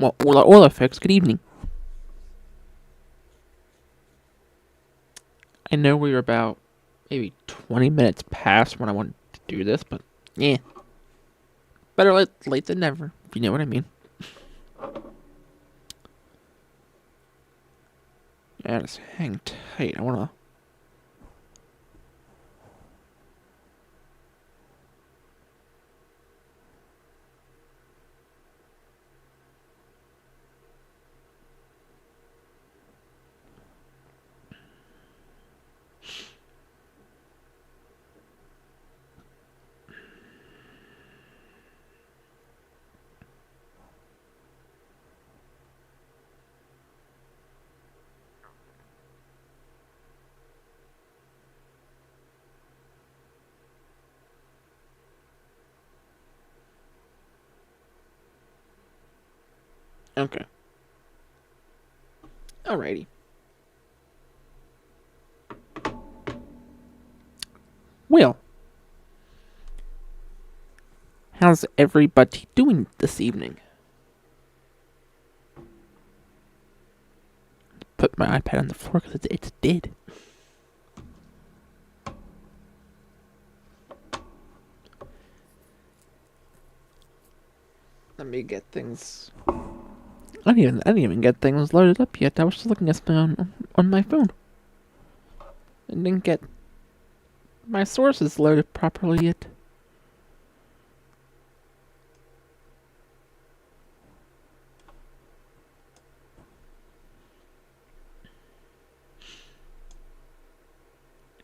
Well, all folks, good evening. I know we were about maybe 20 minutes past when I wanted to do this, but yeah. Better late than never, if you know what I mean. Yeah, just hang tight. I wanna... Okay. Alrighty. Well, how's everybody doing this evening? Put my iPad on the floor because it's dead. Let me get things... I didn't even get things loaded up yet. I was just looking at something on my phone. I didn't get my sources loaded properly yet.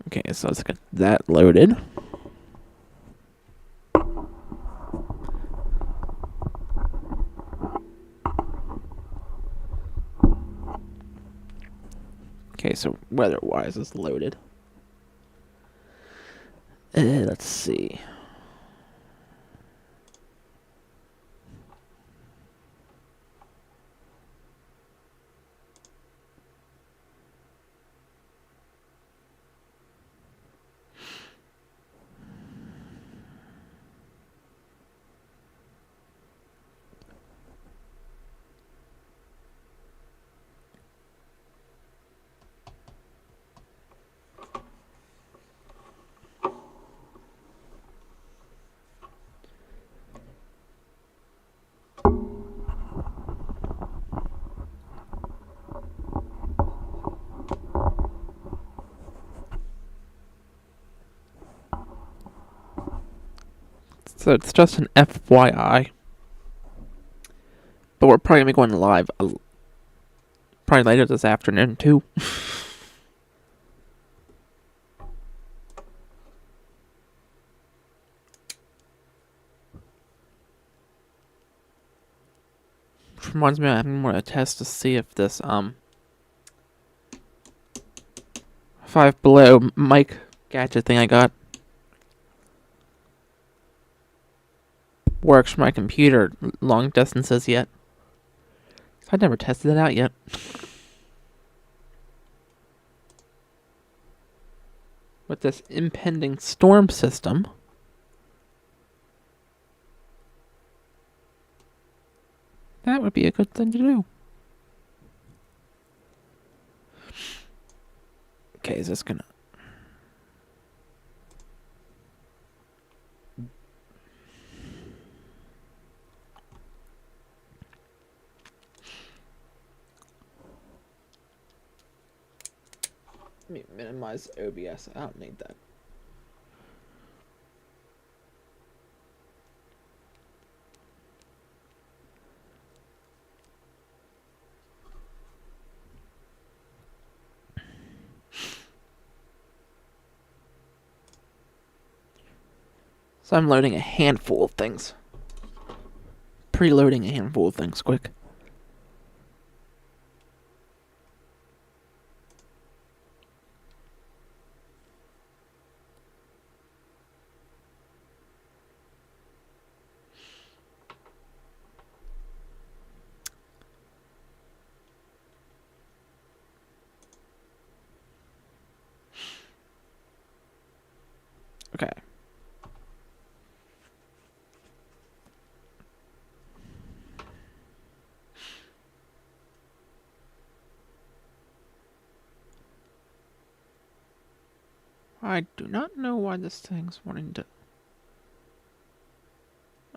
Okay, so let's get that loaded. Okay, so weather-wise is loaded. Let's see. So it's just an FYI. But we're probably going to be going live probably later this afternoon, too. Which reminds me, I'm going to test to see if this, 5 Below mic gadget thing I got works for my computer long distances yet. I've never tested it out yet. With this impending storm system, that would be a good thing to do. Okay, is this gonna... Let me minimize OBS. I don't need that. So I'm loading a handful of things. Preloading a handful of things quick. Okay. I do not know why this thing's wanting to...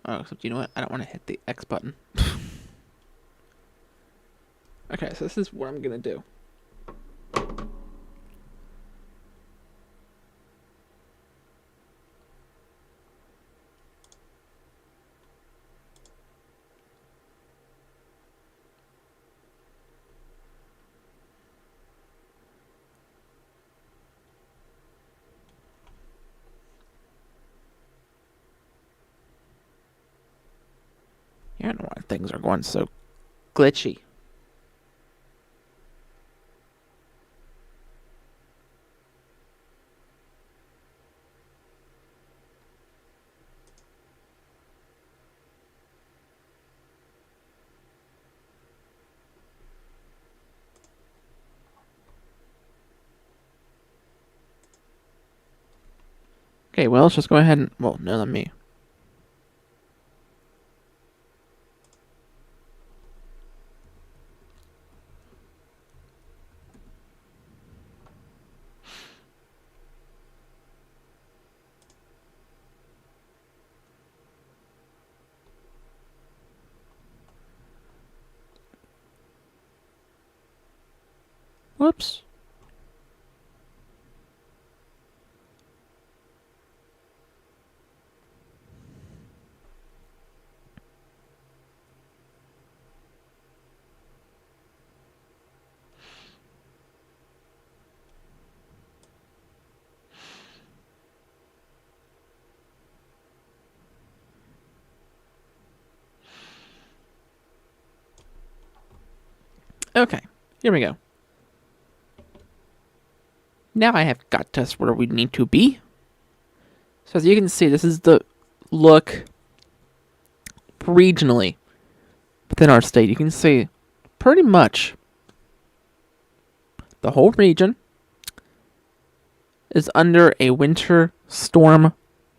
Oh, except you know what? I don't want to hit the X button. Okay, so this is what I'm gonna do. Yeah, I don't know why things are going so glitchy. Okay, well, let's just go ahead and... Well, no, not me. Whoops. Okay, here we go. Now I have got us where we need to be. So as you can see, this is the look regionally within our state. You can see pretty much the whole region is under a winter storm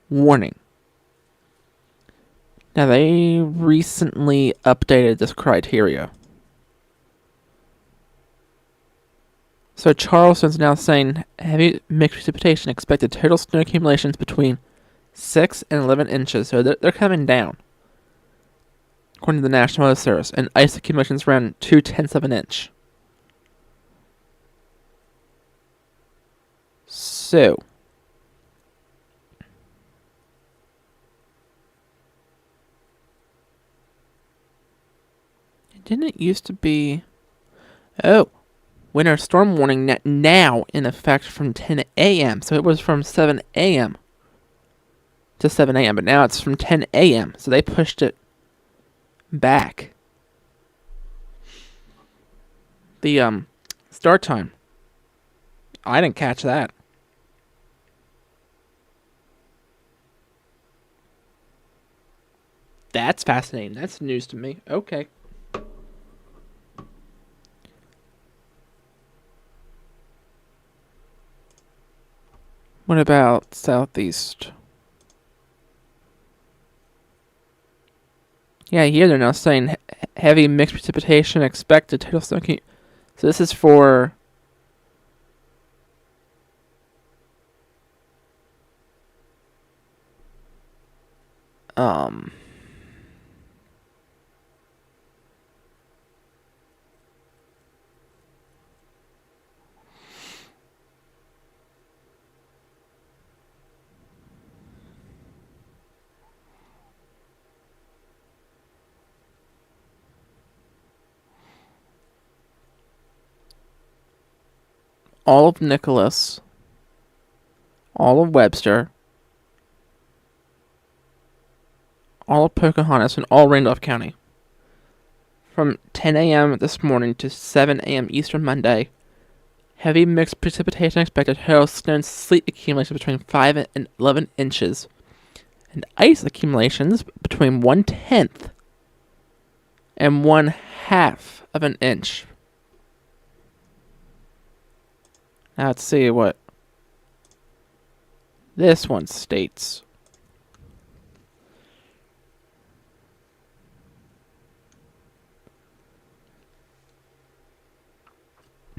warning. Now they recently updated this criteria. So Charleston's now saying heavy mixed precipitation expected, total snow accumulations between 6 and 11 inches. So they're coming down, according to the National Weather Service, and ice accumulations around 0.2 of an inch. So didn't it used to be... Oh, winter storm warning now in effect from 10 a.m. So it was from 7 a.m. to 7 a.m., but now it's from 10 a.m. So they pushed it back. The start time. I didn't catch that. That's fascinating. That's news to me. Okay. What about southeast? Yeah, here they're now saying heavy mixed precipitation expected. Total snow. So this is for all of Nicholas, all of Webster, all of Pocahontas, and all Randolph County. From 10 a.m. this morning to 7 a.m. Eastern Monday, heavy mixed precipitation expected. Hail, snow, and sleet accumulations between 5 and 11 inches. And ice accumulations between 1/10 and 1/2 of an inch. Now let's see what this one states.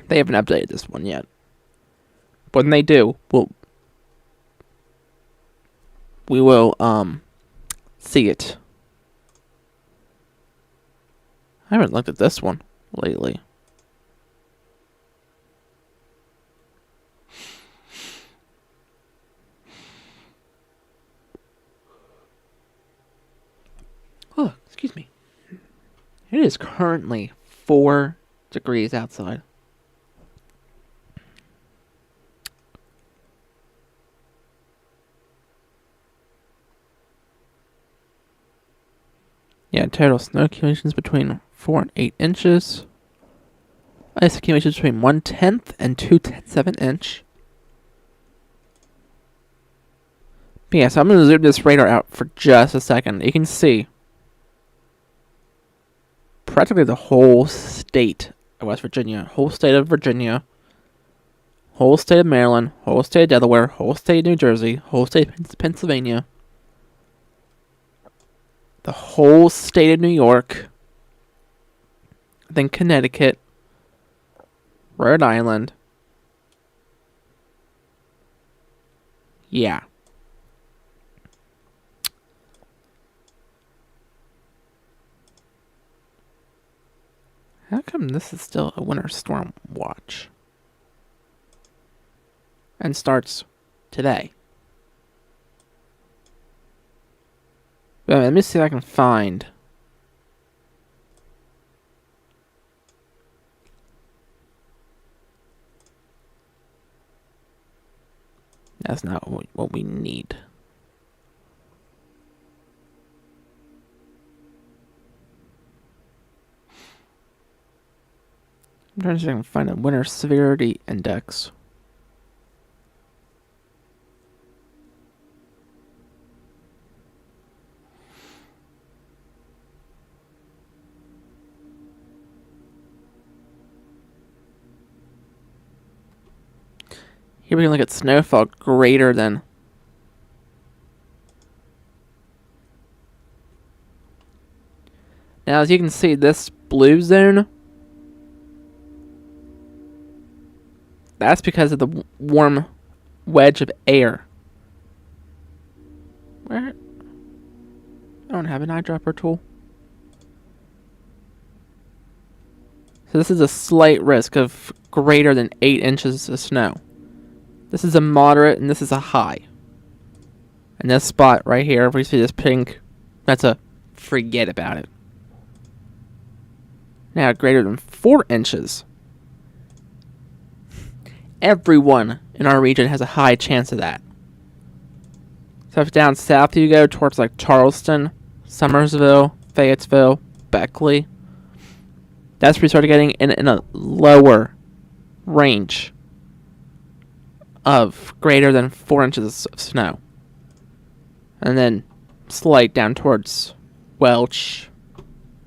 They haven't updated this one yet. But when they do, we'll we will see it. I haven't looked at this one lately. Oh, excuse me. It is currently 4 degrees outside. Yeah, total snow accumulations between 4 and 8 inches. Ice accumulations between 1/10 and 2/10 of an inch. But yeah, so I'm going to zoom this radar out for just a second. You can see practically the whole state of West Virginia, whole state of Virginia, whole state of Maryland, whole state of Delaware, whole state of New Jersey, whole state of Pennsylvania, the whole state of New York, then Connecticut, Rhode Island. Yeah. How come this is still a winter storm watch? And starts today. But let me see if I can find. That's not what we need. I'm trying to see if I can find a winter severity index. Here we can look at snowfall greater than. Now, as you can see, this blue zone, that's because of the warm wedge of air. Where? I don't have an eyedropper tool. So this is a slight risk of greater than 8 inches of snow. This is a moderate and this is a high. And this spot right here, if we see this pink, that's a forget about it. Now greater than 4 inches. Everyone in our region has a high chance of that. So if down south you go towards like Charleston, Summersville, Fayetteville, Beckley, that's where you start getting in a lower range of greater than 4 inches of snow. And then slight down towards Welch,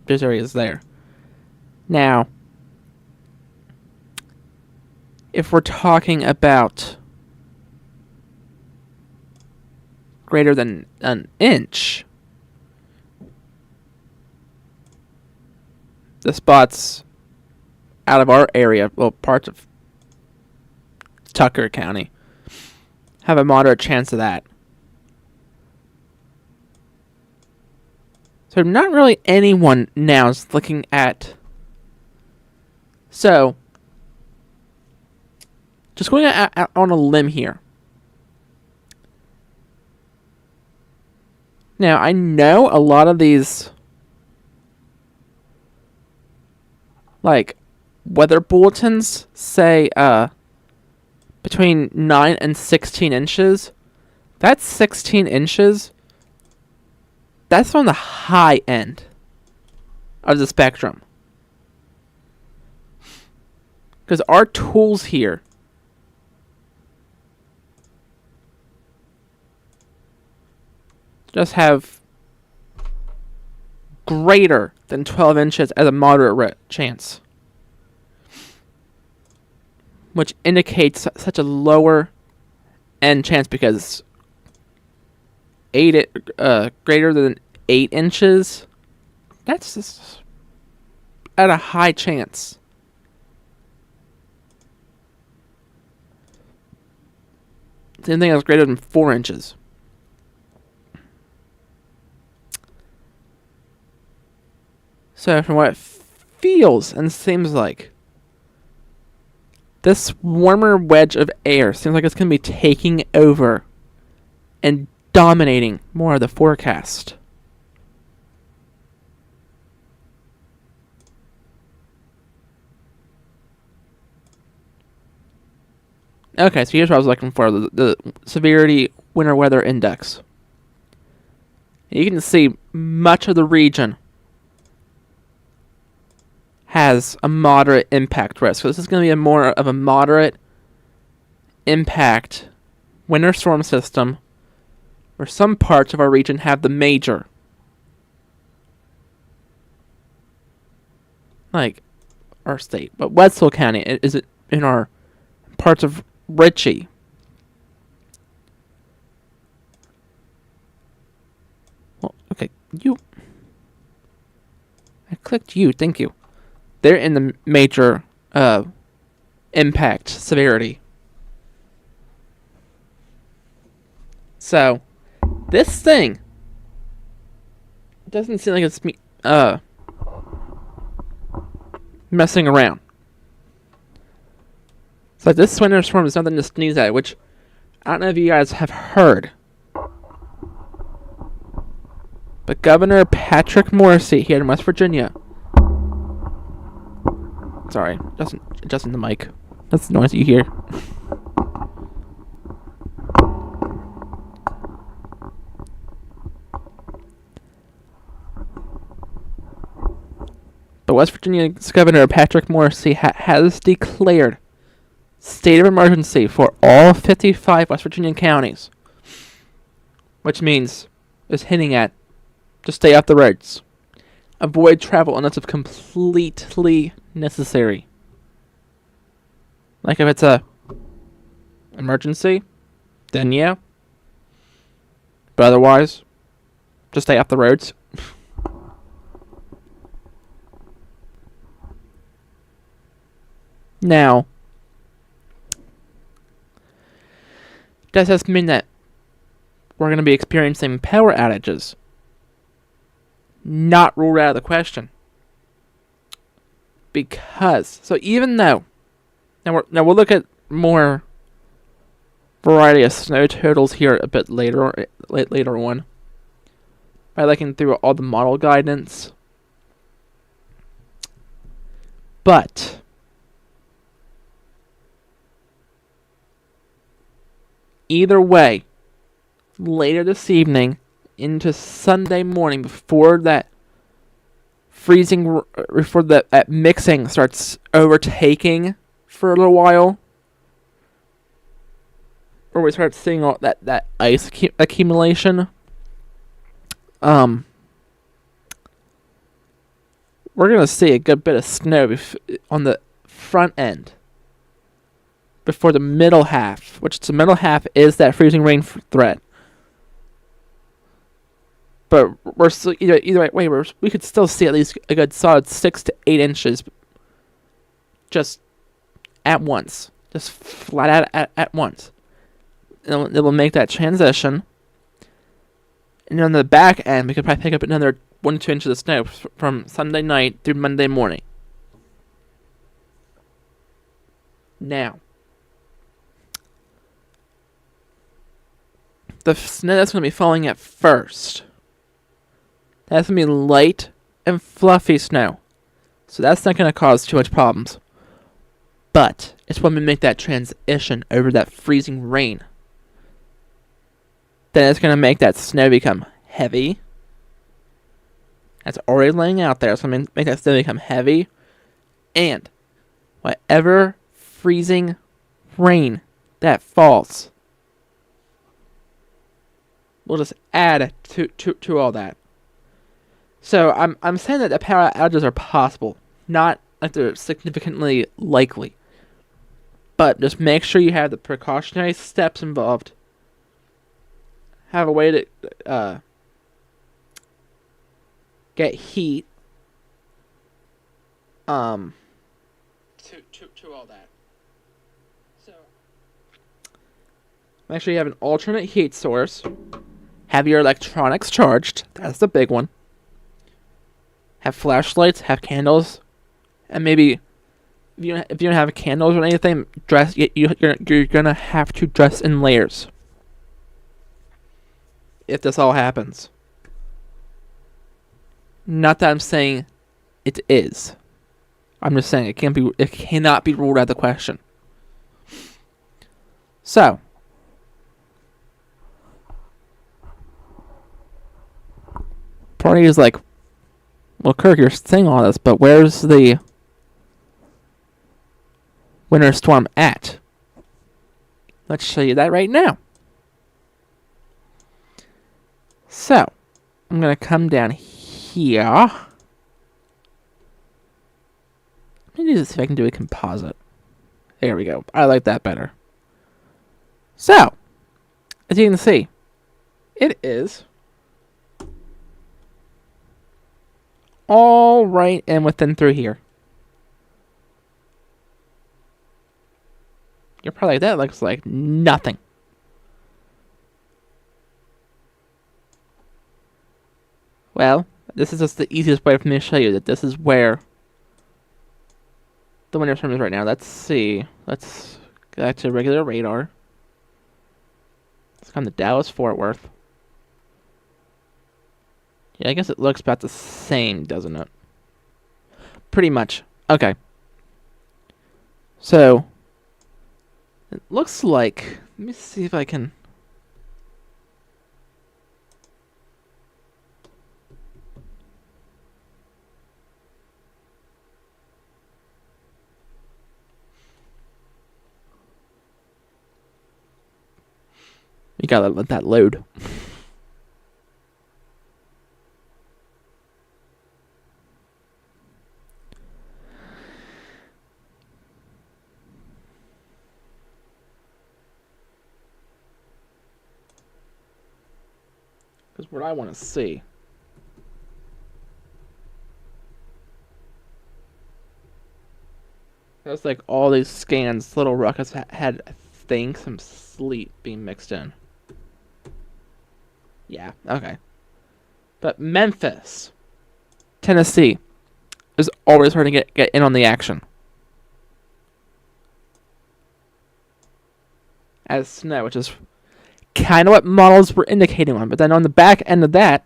those areas there. Now, if we're talking about greater than an inch, the spots out of our area, well, parts of Tucker County, have a moderate chance of that. So not really anyone now is looking at. So, just going out on a limb here. Now, I know a lot of these, like, weather bulletins say between 9 and 16 inches. That's 16 inches. That's on the high end of the spectrum. Because our tools here just have greater than 12 inches as a moderate chance, which indicates such a lower end chance because greater than 8 inches, that's just at a high chance. Same thing as greater than 4 inches. So from what it feels and seems like, this warmer wedge of air seems like it's going to be taking over and dominating more of the forecast. Okay, so here's what I was looking for, the Severity Winter Weather Index. You can see much of the region has a moderate impact risk. So this is going to be more of a moderate impact winter storm system, where some parts of our region have the major. Like our state. But Wetzel County is in our parts of Ritchie. Well, okay, you. I clicked you, thank you. They're in the major impact severity. So, this thing doesn't seem like it's messing around. It's like this winter storm is nothing to sneeze at, which I don't know if you guys have heard. But Governor Patrick Morrisey here in West Virginia. Sorry, adjusting the mic. That's the noise you hear. But West Virginia's Governor Patrick Morrisey has declared state of emergency for all 55 West Virginia counties, which means is hinting at just stay off the roads, avoid travel unless it's completely necessary. Like if it's a emergency, then yeah. But otherwise, just stay off the roads. Now, does this mean that we're going to be experiencing power outages? Not ruled out of the question. Because, so even though, now we'll look at more variety of snow totals here a bit later on, by looking through all the model guidance. But either way, later this evening into Sunday morning, before that that mixing starts overtaking for a little while, or we start seeing all that ice accumulation, we're gonna see a good bit of snow on the front end before the middle half, which the middle half is that freezing rain threat. But we're still either way. We could still see at least a good solid 6 to 8 inches, just at once, just flat out at once. And it will make that transition. And on the back end, we could probably pick up another 1 to 2 inches of snow from Sunday night through Monday morning. Now, the snow that's going to be falling at first, that's going to be light and fluffy snow. So that's not going to cause too much problems. But it's when we make that transition over that freezing rain, then it's going to make that snow become heavy. That's already laying out there. So I'm going to make that snow become heavy. And whatever freezing rain that falls will just add to all that. So I'm saying that the power outages are possible, not that they're significantly likely. But just make sure you have the precautionary steps involved. Have a way to get heat. To all that. So make sure you have an alternate heat source. Have your electronics charged. That's the big one. have flashlights, have candles, and maybe if you don't have candles or anything, you're gonna have to dress in layers. If this all happens. Not that I'm saying it is. I'm just saying it cannot be ruled out of the question. So, party is like, well, Kirk, you're saying all this, but where's the winter storm at? Let's show you that right now. So, I'm going to come down here. Let me see if I can do a composite. There we go. I like that better. So, as you can see, it is all right and within through here. You're probably like, that looks like nothing. Well, this is just the easiest way for me to show you that this is where the winter storm is right now. Let's see. Let's go back to regular radar. Let's come to Dallas-Fort Worth. Yeah, I guess it looks about the same, doesn't it? Pretty much. Okay. So, it looks like... Let me see if I can... You gotta let that load. Because what I want to see that's like all these scans, Little Rock has had, I think, some sleet being mixed in. Yeah, okay. But Memphis, Tennessee, is always starting to get in on the action. As snow, which is kind of what models were indicating on. But then on the back end of that,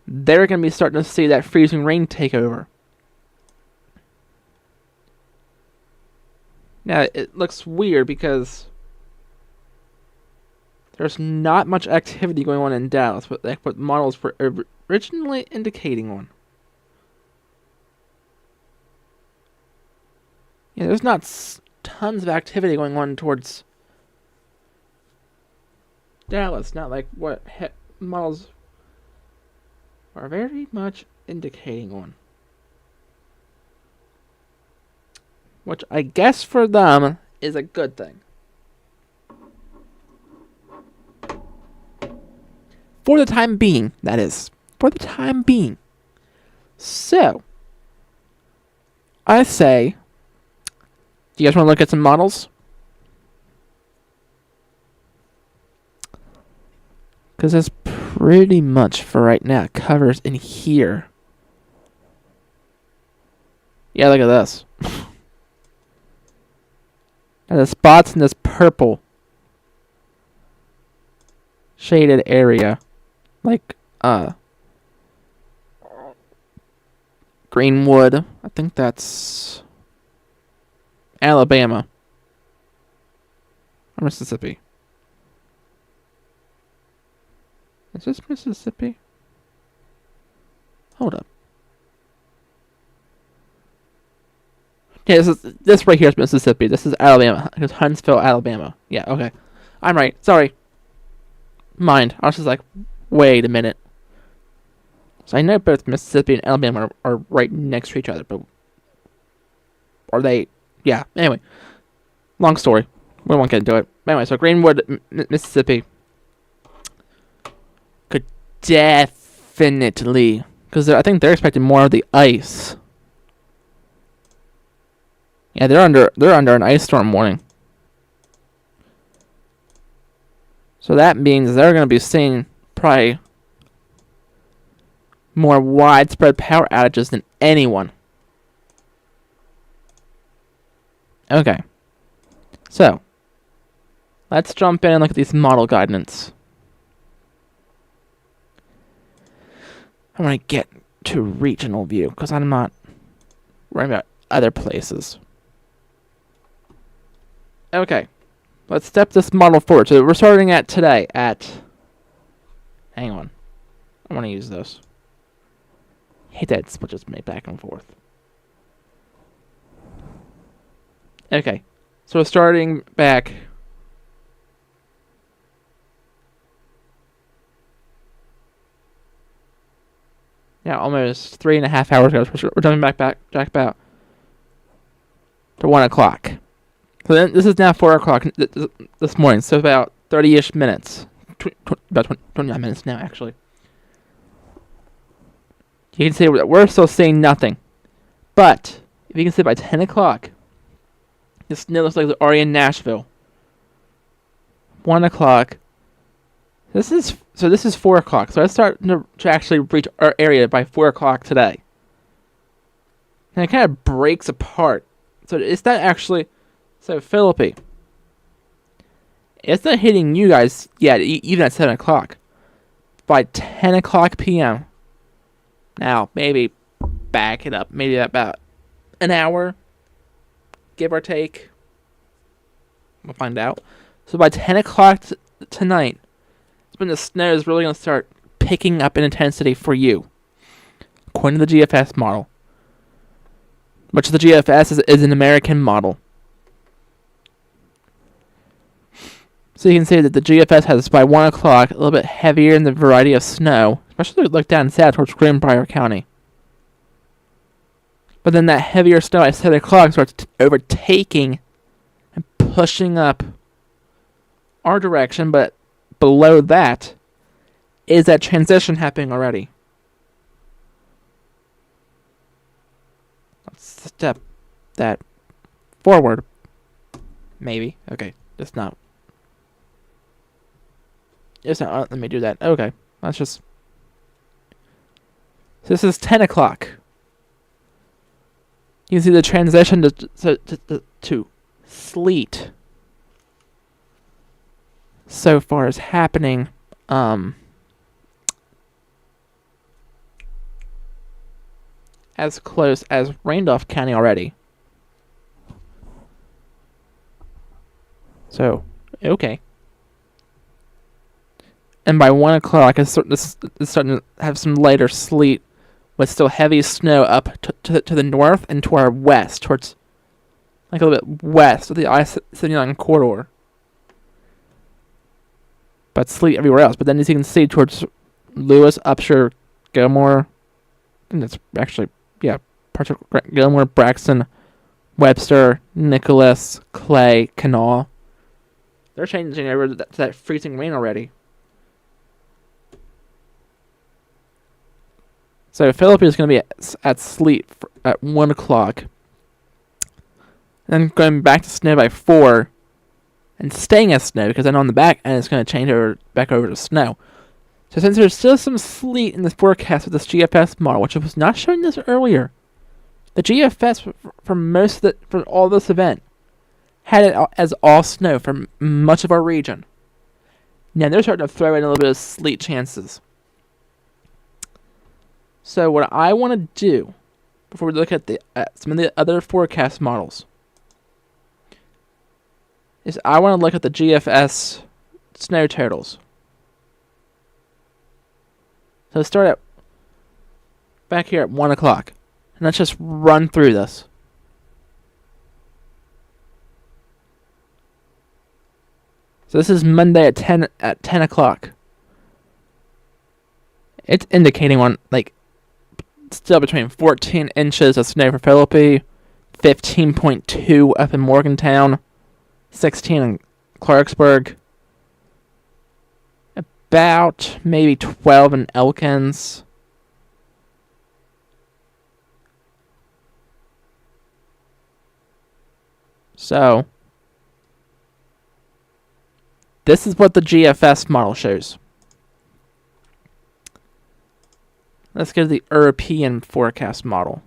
they're going to be starting to see that freezing rain take over. Now, it looks weird because there's not much activity going on in Dallas, but like what models were originally indicating on. Yeah, there's not tons of activity going on towards Dallas, not like what models are very much indicating on. Which I guess for them is a good thing. For the time being, that is. For the time being. So, I say, do you guys want to look at some models? Because that's pretty much, for right now, covers in here. Yeah, look at this. And the spots in this purple shaded area, like Greenwood, I think that's Alabama or Mississippi. Is this Mississippi? Hold up. Yeah, this right here is Mississippi. This is Alabama. It's Huntsville, Alabama. Yeah, okay. I'm right. Sorry. Mind. I was just like, wait a minute. So I know both Mississippi and Alabama are right next to each other, but are they? Yeah, anyway. Long story. We won't get into it. Anyway, so Greenwood, Mississippi could definitely, because I think they're expecting more of the ice. Yeah, they're under an ice storm warning. So that means they're going to be seeing probably more widespread power outages than anyone. Okay. So, let's jump in and look at these model guidance. I want to get to regional view because I'm not worrying about other places. Okay. Let's step this model forward. So we're starting at today at... Hang on. I want to use this. Hate that it switches me back and forth. Okay. So we're starting back... Yeah, almost 3.5 hours ago. We're jumping back about to 1 o'clock. So then this is now 4 o'clock this morning. So about 30-ish minutes. About 29 minutes now, actually. You can see that we're still seeing nothing. But, if you can see by 10 o'clock, the snow looks like it's already in Nashville. 1 o'clock. This is 4 o'clock. So I start to actually reach our area by 4 o'clock today. And it kind of breaks apart. So it's not actually... So, Philippi. It's not hitting you guys yet, even at 7 o'clock. By 10 o'clock p.m. Now, maybe back it up. Maybe about an hour. Give or take. We'll find out. So, by 10 o'clock tonight, it's when the snow is really going to start picking up in intensity for you. According to the GFS model. Which the GFS is an American model. So you can see that the GFS has, by 1 o'clock, a little bit heavier in the variety of snow, especially look down south towards Greenbrier County. But then that heavier snow at 7 o'clock starts overtaking and pushing up our direction, but below that is that transition happening already. Let's step that forward. Maybe. Okay, just not. It's not. Let me do that. Okay, let's just. So this is 10 o'clock. You can see the transition to sleet so far is happening. As close as Randolph County already. So, okay. And by 1 o'clock, this is starting to have some lighter sleet with still heavy snow up to the north and to our west, towards like a little bit west of the I-79 corridor. But sleet everywhere else. But then as you can see towards Lewis, Upshur, Gilmore, and it's actually, yeah, parts of Gilmore, Braxton, Webster, Nicholas, Clay, Kanawha. They're changing over to that freezing rain already. So Philippi is going to be at sleet at 1 o'clock. Then going back to snow by 4. And staying as snow, because then on the back end it's going to change back over to snow. So since there's still some sleet in the forecast with this GFS model, which I was not showing this earlier, the GFS for all this event had it as all snow for much of our region. Now they're starting to throw in a little bit of sleet chances. So what I want to do, before we look at some of the other forecast models, is I want to look at the GFS snow totals. So let's start at back here at 1 o'clock. And let's just run through this. So this is Monday at 10 o'clock. It's indicating on still between 14 inches of snow for Philippi, 15.2 up in Morgantown, 16 in Clarksburg, about maybe 12 in Elkins. So, this is what the GFS model shows. Let's go to the European forecast model.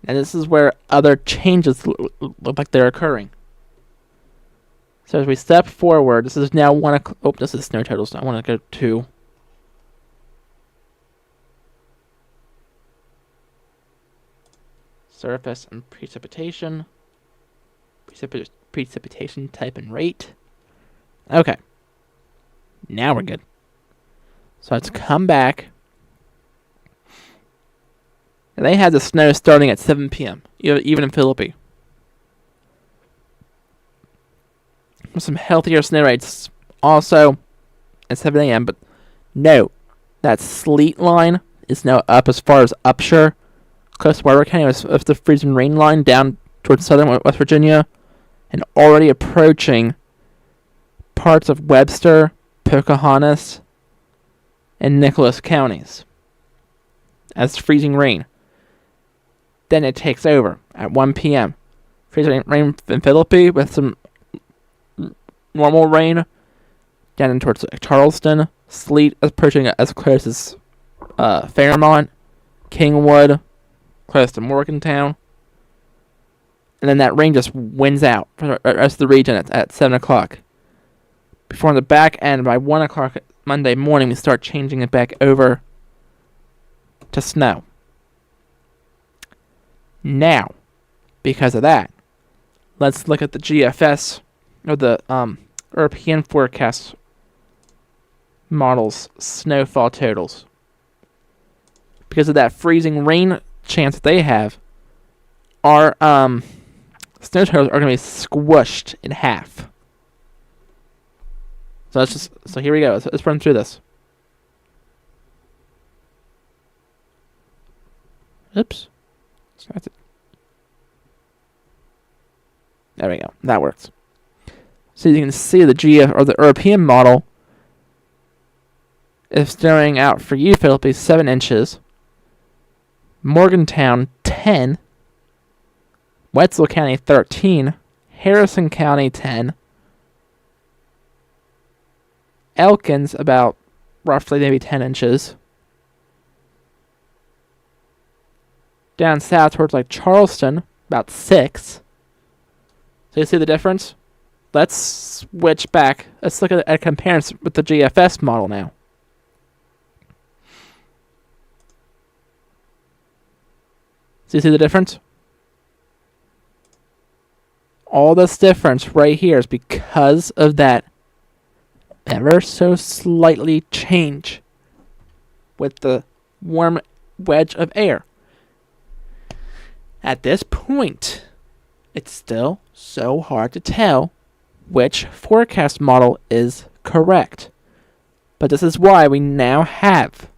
And this is where other changes look like they're occurring. So as we step forward, this is now 1 o'clock. Oh, this is snow totals. I want to go to surface and precipitation. Precipitation type and rate. Okay. Now we're good. So let's come back. And they had the snow starting at 7 p.m., even in Philippi. With some healthier snow rates also at 7 a.m., but note that sleet line is now up as far as Upshur, close to Weber County, with the freezing rain line down towards southern West Virginia, and already approaching parts of Webster, Pocahontas, and Nicholas counties as freezing rain. Then it takes over at 1 p.m. Freezing rain in Philippi with some normal rain down in towards Charleston. Sleet approaching as close as Fairmont, Kingwood, close to Morgantown. And then that rain just wins out for the rest of the region at 7 o'clock. Before on the back end, by 1 o'clock Monday morning, we start changing it back over to snow. Now, because of that, let's look at the GFS, or the European forecast models snowfall totals. Because of that freezing rain chance that they have, our snow totals are going to be squished in half. So here we go. Let's run through this. Oops. There we go. That works. So you can see the GF or the European model is snowing out for you, Philippi, 7 inches. Morgantown, 10. Wetzel County, 13. Harrison County, 10. Elkins, about roughly maybe 10 inches. Down south towards like Charleston, about 6. So you see the difference? Let's switch back. Let's look at a comparison with the GFS model now. So you see the difference? All this difference right here is because of that ever so slightly change with the warm wedge of air. At this point, it's still so hard to tell which forecast model is correct. But this is why we now have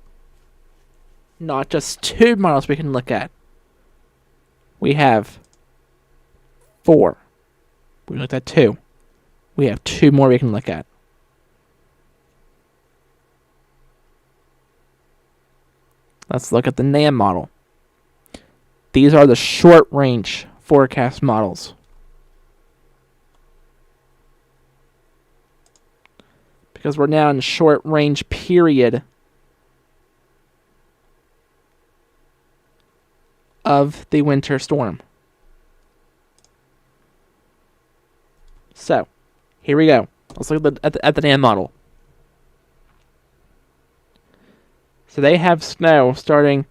not just 2 models we can look at. We have 4. We looked at 2. We have 2 more we can look at. Let's look at the NAM model. These are the short-range forecast models. Because we're now in the short-range period of the winter storm. So, here we go. Let's look at the NAM model. So they have snow starting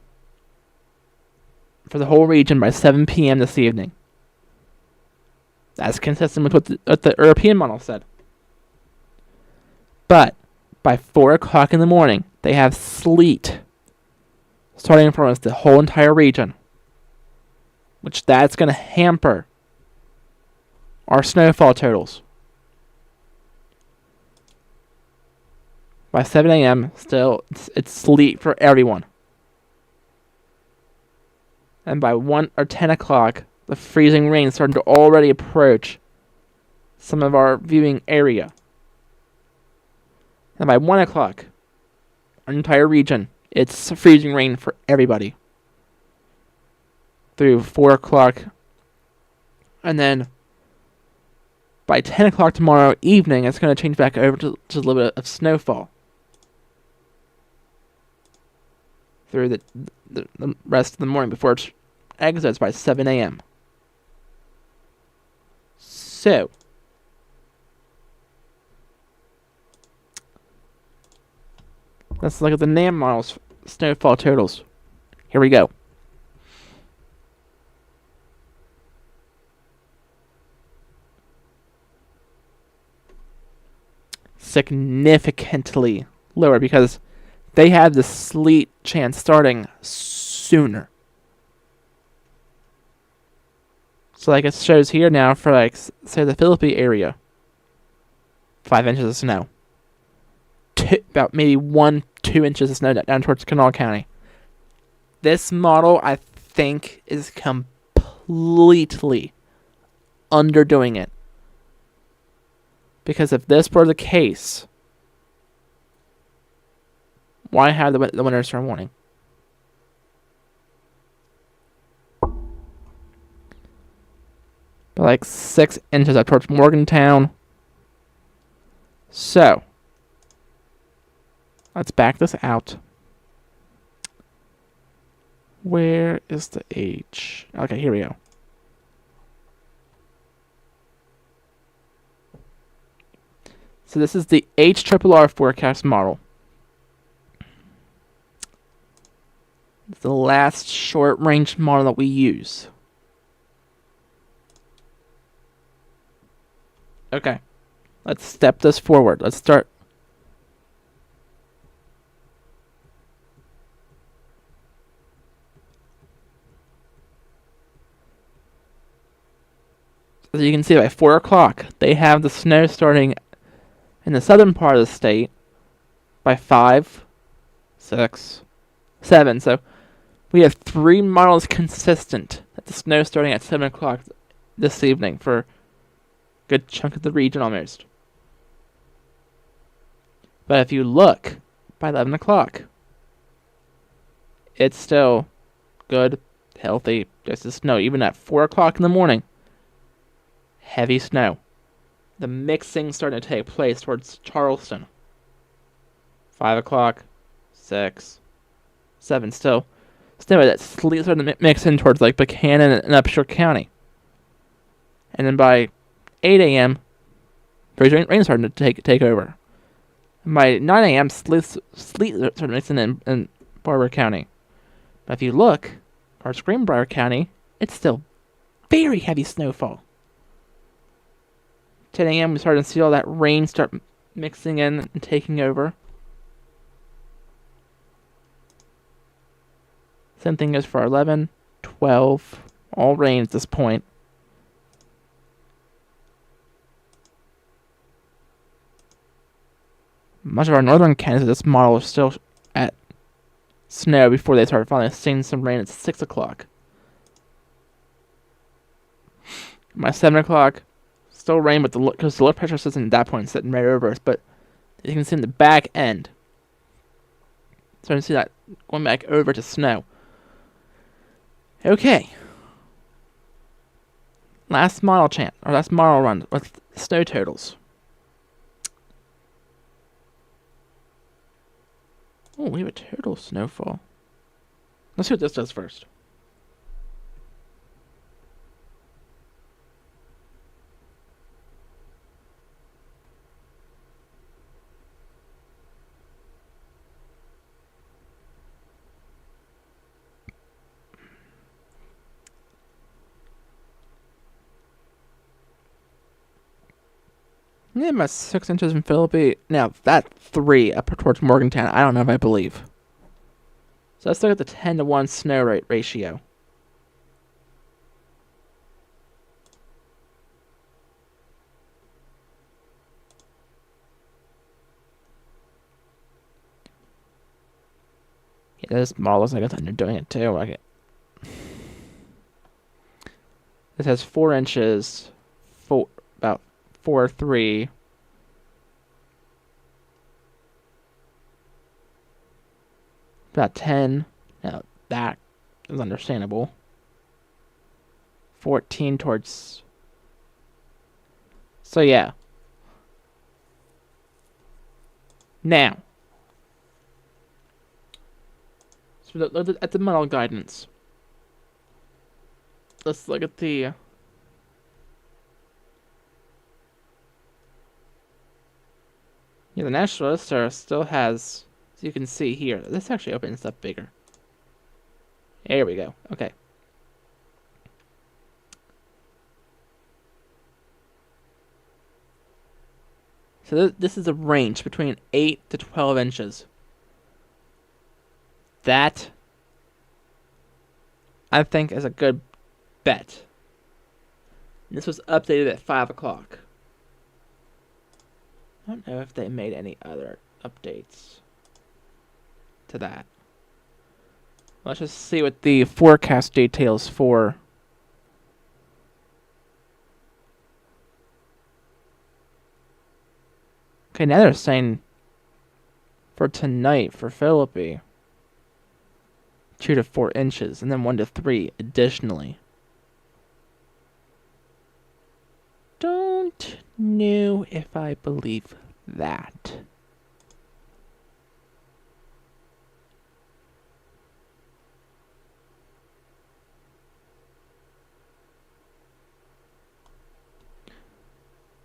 for the whole region by 7 p.m. this evening. That's consistent with what the European model said. But by 4 o'clock in the morning, they have sleet starting from us the whole entire region, which that's going to hamper our snowfall totals. By 7 a.m., still, it's sleet for everyone. And by 1 or 10 o'clock, the freezing rain is starting to already approach some of our viewing area. And by 1 o'clock, our entire region, it's freezing rain for everybody. Through 4 o'clock. And then by 10 o'clock tomorrow evening, it's going to change back over to a little bit of snowfall. through the rest of the morning before it exits by 7 a.m. So, let's look at the NAM model's snowfall totals. Here we go. Significantly lower because they have the sleet chance starting sooner. So like it shows here now for like say the Philippi area, 5 inches of snow. About maybe 1-2 inches of snow down towards Kanawha County. This model I think is completely underdoing it. Because if this were the case, why have the winter storm warning? But like 6 inches up towards Morgantown. So, let's back this out. Where is the H? Okay, here we go. So this is the HRRR forecast model. It's the last short-range model that we use. Okay, let's step this forward. Let's start. As you can see, by 4 o'clock, they have the snow starting in the southern part of the state by 5, 6, 7. So we have 3 models consistent that the snow starting at 7 o'clock this evening for a good chunk of the region almost. But if you look by 11 o'clock, it's still good, healthy, just the snow. Even at 4 o'clock in the morning, heavy snow. The mixing starting to take place towards Charleston. 5 o'clock, 6, 7 still. Snow that sleet starting to mix in towards like Buchanan and Upshur County. And then by 8 a.m., rain starting to take over. And by 9 a.m., sleet started mixing in Barber County. But if you look towards Greenbrier County, it's still very heavy snowfall. 10 a.m. we started to see all that rain start mixing in and taking over. Same thing goes for 11, 12, all rain at this point. Much of our northern counties, this model is still at snow before they started finally seeing some rain at 6 o'clock. By 7 o'clock, still rain, but because the low pressure system at that point is sitting right over us, but you can see in the back end, starting to see that going back over to snow. Okay. Last model run with snow totals. Oh, we have a total snowfall. Let's see what this does first. Yeah, about 6 inches in Philippi. Now, that 3 up towards Morgantown, I don't know if I believe. So let's look at the 10-to-1 snow rate ratio. Yeah, this model looks like it's underdoing it too. Okay. This has 4 inches, about 4.3. About 10. Now that is understandable. 14 towards. So yeah. Now, as So look at the model guidance. Let's look at the... Yeah, the National Register still has... As you can see here, this actually opens up bigger. There we go. Okay. So this is a range between 8 to 12 inches. That, I think, is a good bet. And this was updated at 5 o'clock. I don't know if they made any other updates to that. Let's just see what the forecast details for. Okay, now they're saying for tonight for Philippi 2 to 4 inches, and then 1 to 3 additionally. Don't know if I believe that.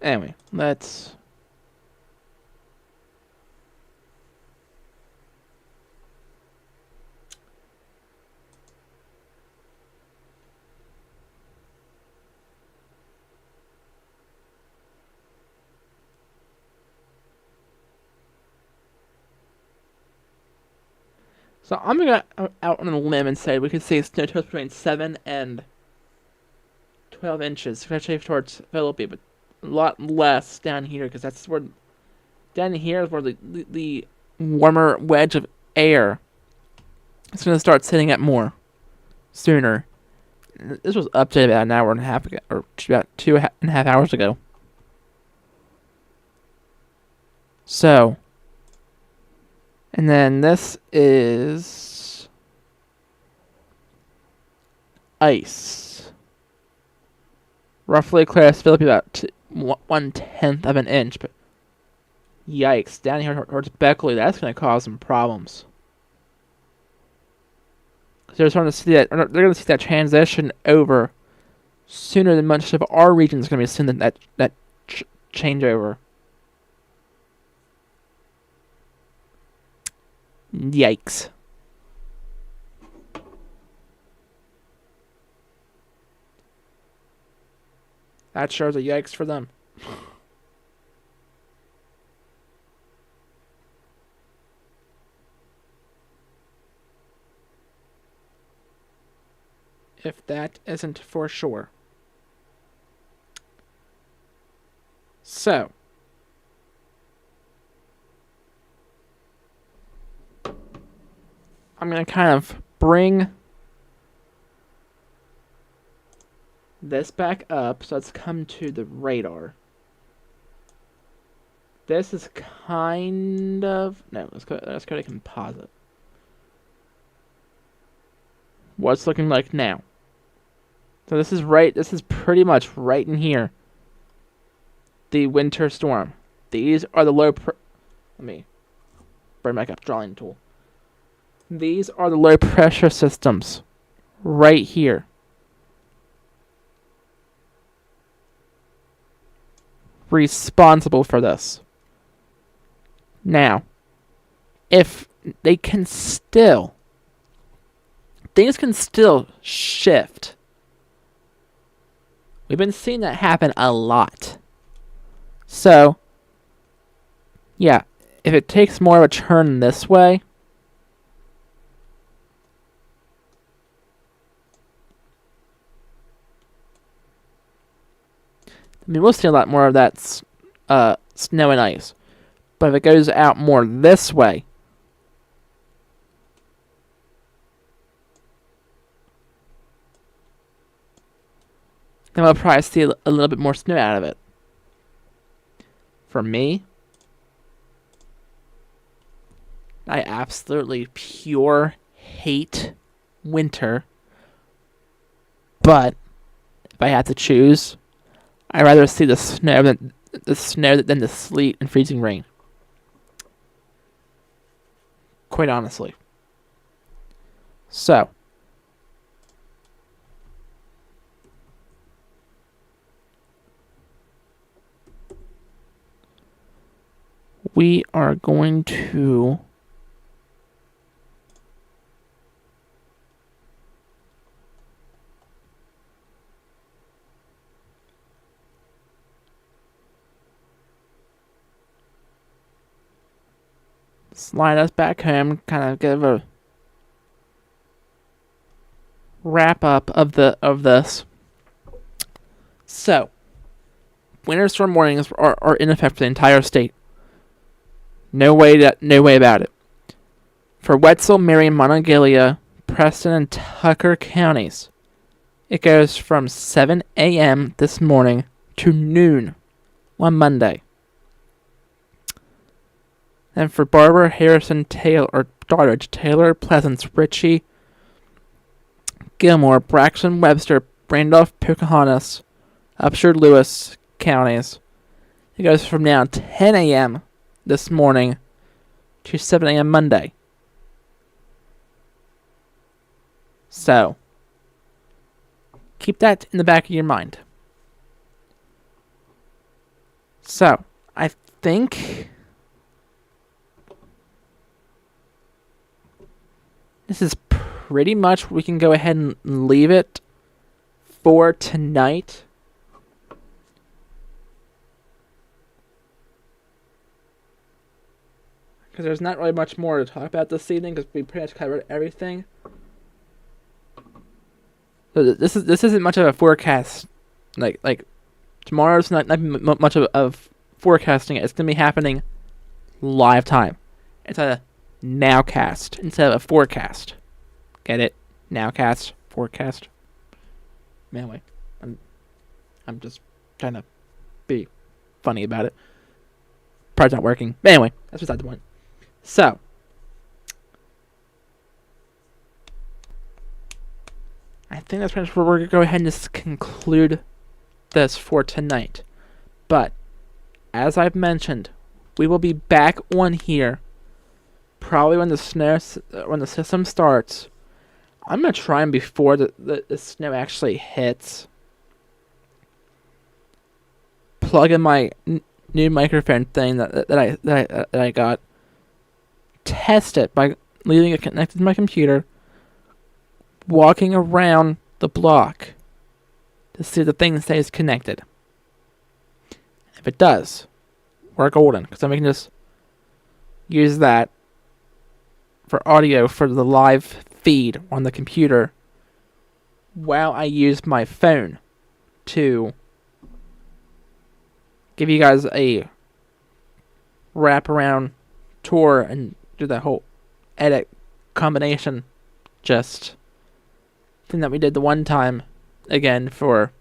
Anyway, let's... So I'm going to go out on a limb and say we could see snow totals between 7 and 12 inches, especially towards Philippi, but a lot less down here, because that's where... Down here is where the warmer wedge of air is going to start sitting at more sooner. This was updated about an hour and a half ago, or about 2.5 hours ago. So... And then this is ice. Roughly across Philippi about 1/10 of an inch. But yikes, down here towards Beckley, that's going to cause some problems. They're starting to see that. They're going to see that transition over sooner than much of our region is going to be soon. That changeover. Yikes. That sure is a yikes for them. If that isn't for sure. So. I'm going to kind of bring this back up. So let's come to the radar. This is kind of... No, let's go to composite. What's looking like now? So this is pretty much right in here. The winter storm. These are the low... Let me bring back up drawing tool. These are the low pressure systems right here. Responsible for this. Now, if they can still... Things can still shift. We've been seeing that happen a lot. So, yeah, if it takes more of a turn this way... I mean, we'll see a lot more of that snow and ice. But if it goes out more this way, then we'll probably see a little bit more snow out of it. For me, I absolutely pure hate winter. But if I had to choose, I'd rather see the snow than the sleet and freezing rain. Quite honestly. So, we are going to slide us back home, kind of give a wrap up of this. So, winter storm warnings are in effect for the entire state. No way about it. For Wetzel, Marion, Monongalia, Preston, and Tucker counties, it goes from 7 a.m. this morning to noon on Monday. And for Barber, Harrison, Taylor, Doddridge, Taylor, Pleasance, Ritchie, Gilmore, Braxton, Webster, Randolph, Pocahontas, Upshur, Lewis counties, it goes from now 10 a.m. this morning to 7 a.m. Monday. So, keep that in the back of your mind. So, I think this is pretty much, we can go ahead and leave it for tonight. Because there's not really much more to talk about this evening, because we pretty much covered everything. So this isn't much of a forecast. Like tomorrow's not much of forecasting. It's gonna be happening live time. It's a nowcast instead of a forecast. Get it? Nowcast, forecast. Anyway, I'm just trying to be funny about it. Part's not working. But anyway, that's beside the point. So, I think that's pretty much where we're going to go ahead and just conclude this for tonight. But, as I've mentioned, we will be back on here probably when the system starts. I'm going to try and before the snow actually hits, plug in my new microphone thing that I got, test it by leaving it connected to my computer, walking around the block to see if the thing stays connected. If it does, we're golden, because then we can just use that for audio for the live feed on the computer while I use my phone to give you guys a wraparound tour and do that whole edit combination just thing that we did the one time again for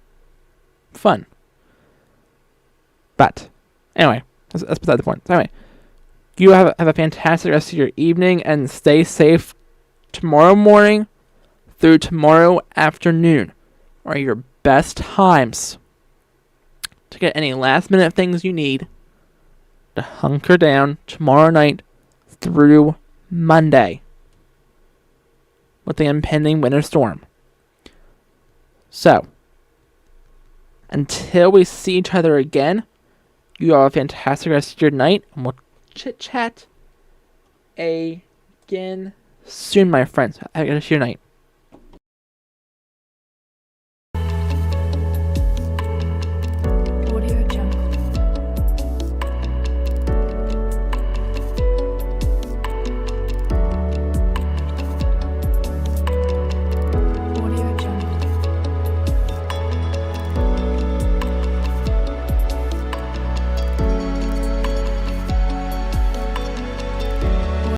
fun. But anyway, that's beside the point. So anyway, you have a fantastic rest of your evening and stay safe. Tomorrow morning through tomorrow afternoon are your best times to get any last minute things you need to hunker down tomorrow night through Monday with the impending winter storm. So, until we see each other again, you all have a fantastic rest of your night, and we'll chit-chat again soon, my friends. Have a good rest of your night.